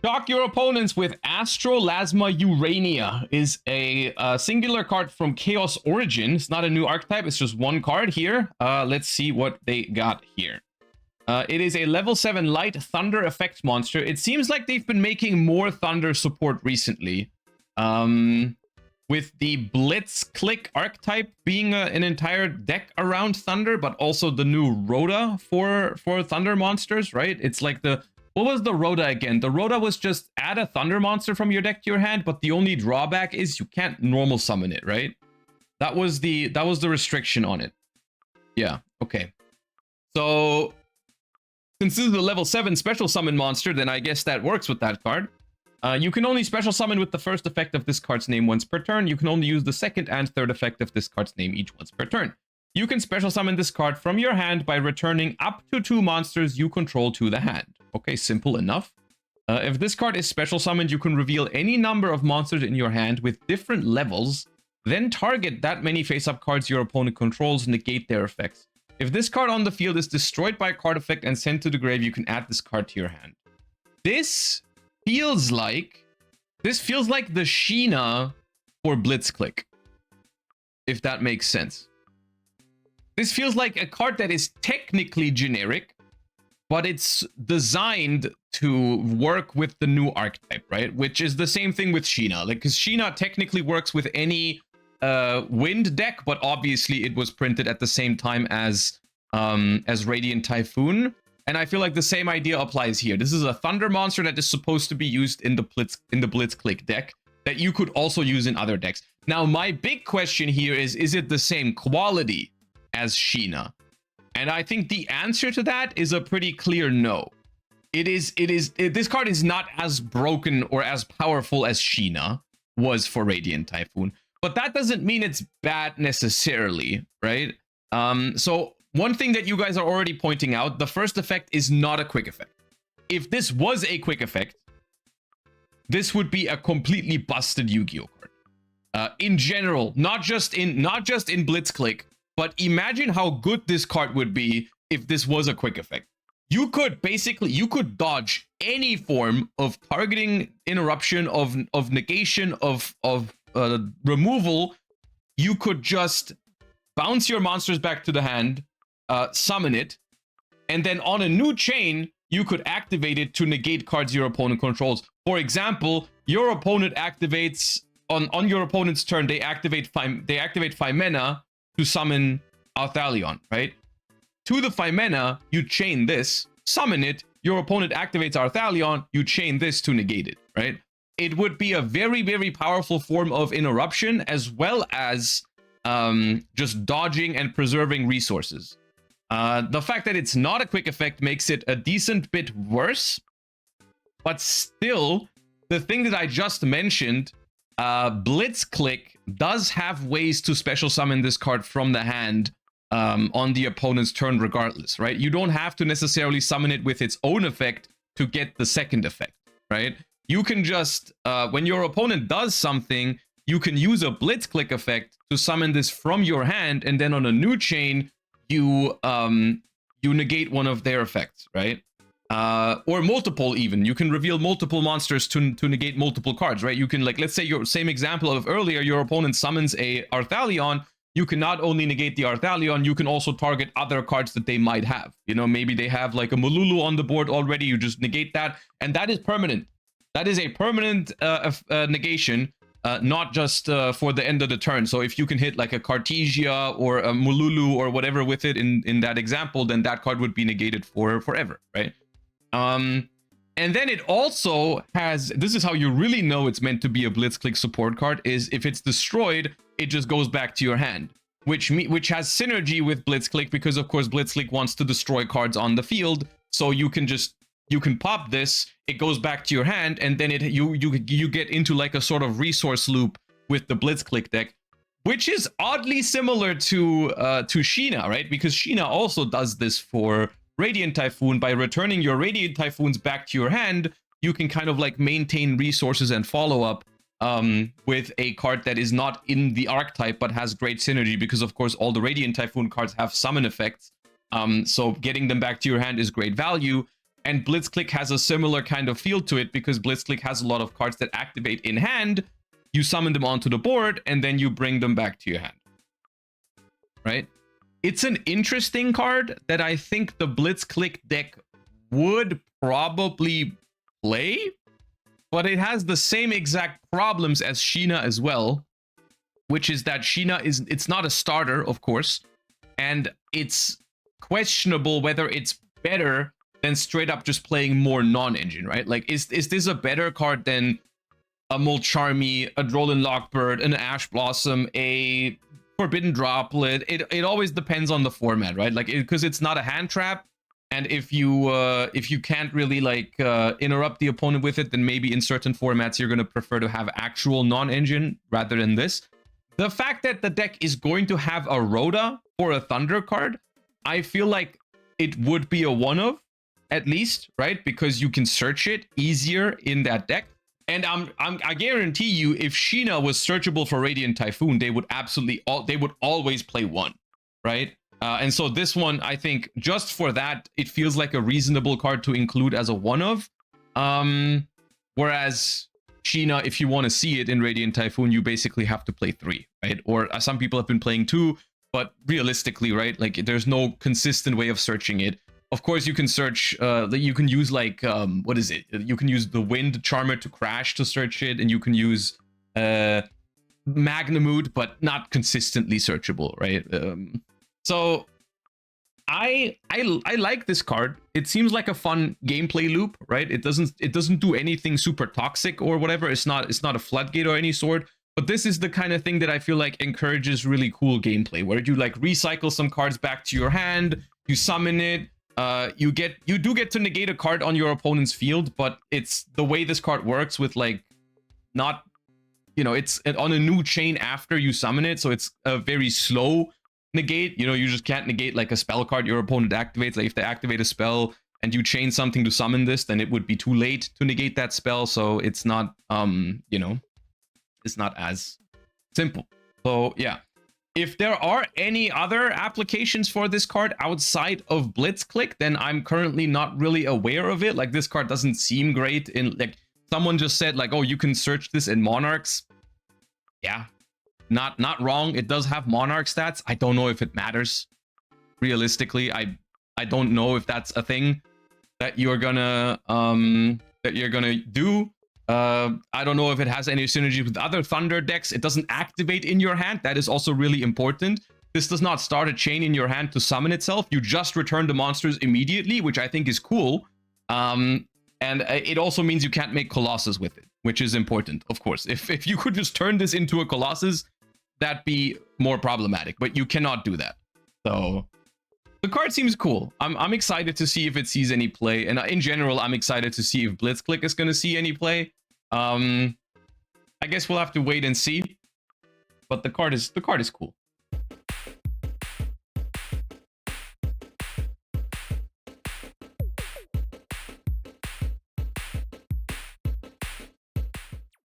Shock your opponents with Astrolasma Urania is a singular card from Chaos Origin. It's not a new archetype. It's just one card here. Let's see what they got here. It is a level 7 light thunder effect monster. It seems like they've been making more thunder support recently. With the Blitz Click archetype being an entire deck around thunder, but also the new Rhoda for thunder monsters, right? It's like the... What was the Rhoda again? The Rhoda was just add a thunder monster from your deck to your hand, but the only drawback is you can't normal summon it, right? That was the restriction on it. Yeah, okay. So since this is a level 7 special summon monster, then I guess that works with that card. You can only special summon with the first effect of this card's name once per turn. You can only use the second and third effect of this card's name each once per turn. You can special summon this card from your hand by returning up to 2 monsters you control to the hand. Okay, simple enough. If this card is special summoned, you can reveal any number of monsters in your hand with different levels, then target that many face-up cards your opponent controls, negate their effects. If this card on the field is destroyed by a card effect and sent to the grave, you can add this card to your hand. This feels like the Sheena for Blitzclick, if that makes sense. This feels like a card that is technically generic, but it's designed to work with the new archetype, right? Which is the same thing with Sheena. Like, because Sheena technically works with any wind deck, but obviously it was printed at the same time as Radiant Typhoon. And I feel like the same idea applies here. This is a thunder monster that is supposed to be used in the Blitzclick deck that you could also use in other decks. Now, my big question here is it the same quality as Sheena? And I think the answer to that is a pretty clear no. This card is not as broken or as powerful as Sheena was for Radiant Typhoon, but that doesn't mean it's bad necessarily, right? So one thing that you guys are already pointing out, the first effect is not a quick effect. If this was a quick effect, this would be a completely busted Yu-Gi-Oh card. In general, not just in Blitzclick, but imagine how good this card would be if this was a quick effect. You could dodge any form of targeting, interruption, of negation, of removal. You could just bounce your monsters back to the hand, summon it, and then on a new chain, you could activate it to negate cards your opponent controls. For example, your opponent activates on your opponent's turn. They activate 5 mana to summon Arthalion, right? To the 5 mana, you chain this, summon it, your opponent activates Arthalion, you chain this to negate it, right? It would be a very, very powerful form of interruption, as well as just dodging and preserving resources. The fact that it's not a quick effect makes it a decent bit worse, but still, the thing that I just mentioned, Blitzclick does have ways to special summon this card from the hand on the opponent's turn regardless, right? You don't have to necessarily summon it with its own effect to get the second effect, right? You can just, when your opponent does something, you can use a Blitzclick effect to summon this from your hand, and then on a new chain, you negate one of their effects, right? Or multiple even. You can reveal multiple monsters to negate multiple cards, right? You can, like, let's say your same example of earlier, your opponent summons a Arthalion. You can not only negate the Arthalion, you can also target other cards that they might have. You know, maybe they have like a Mululu on the board already. You just negate that, and that is permanent. That is a permanent negation, not just for the end of the turn. So if you can hit like a Cartesia or a Mululu or whatever with it in that example, then that card would be negated for forever, right? And then it also has, this is how you really know it's meant to be a Blitzclick support card, is if it's destroyed, it just goes back to your hand, which has synergy with Blitzclick, because of course Blitzclick wants to destroy cards on the field. So you can pop this, it goes back to your hand, and then you get into like a sort of resource loop with the Blitzclick deck, which is oddly similar to Sheena, right? Because Sheena also does this for Radiant Typhoon. By returning your Radiant Typhoons back to your hand, you can kind of like maintain resources and follow up with a card that is not in the archetype but has great synergy, because of course all the Radiant Typhoon cards have summon effects. So getting them back to your hand is great value. And Blitzclick has a similar kind of feel to it because Blitzclick has a lot of cards that activate in hand. You summon them onto the board, and then you bring them back to your hand. Right? It's an interesting card that I think the Blitzclick deck would probably play, but it has the same exact problems as Sheena as well, which is that Sheena it's not a starter, of course, and it's questionable whether it's better than straight up just playing more non-engine, right? Like, is this a better card than a Molcharmy, a Drollin Lockbird, an Ash Blossom, a Forbidden Droplet? It always depends on the format, right? Like, because it's not a hand trap, and if you can't really like interrupt the opponent with it, then maybe in certain formats you're gonna prefer to have actual non-engine rather than this. The fact that the deck is going to have a Rhoda for a Thunder card, I feel like it would be a one-of, at least, right? Because you can search it easier in that deck. And I guarantee you, if Sheena was searchable for Radiant Typhoon, they would always play one, right? And so this one, I think, just for that, it feels like a reasonable card to include as a one-of. Whereas Sheena, if you want to see it in Radiant Typhoon, you basically have to play 3, right? Or some people have been playing 2, but realistically, right? Like, there's no consistent way of searching it. Of course, you can search, you can use like, what is it? You can use the Wind Charmer to crash to search it, and you can use Magnamood, but not consistently searchable, right? So I like this card. It seems like a fun gameplay loop, right? It doesn't do anything super toxic or whatever. It's not a floodgate or any sort. But this is the kind of thing that I feel like encourages really cool gameplay, where you like recycle some cards back to your hand, you summon it. You do get to negate a card on your opponent's field, but it's the way this card works with like not, you know, it's on a new chain after you summon it, so it's a very slow negate. You know, you just can't negate like a spell card your opponent activates. Like if they activate a spell and you chain something to summon this, then it would be too late to negate that spell. So it's not you know, it's not as simple. So yeah. If there are any other applications for this card outside of Blitzclick, then I'm currently not really aware of it. Like, this card doesn't seem great in, like, someone just said like, oh, you can search this in Monarchs. Yeah, not wrong. It does have Monarch stats. I don't know if it matters. Realistically, I don't know if that's a thing that you're gonna do. I don't know if it has any synergy with other Thunder decks. It doesn't activate in your hand. That is also really important. This does not start a chain in your hand to summon itself. You just return the monsters immediately, which I think is cool. And it also means you can't make Colossus with it, which is important, of course. If you could just turn this into a Colossus, that'd be more problematic, but you cannot do that. So the card seems cool. I'm excited to see if it sees any play, and in general, I'm excited to see if Blitzclick is going to see any play. I guess we'll have to wait and see. But the card is cool.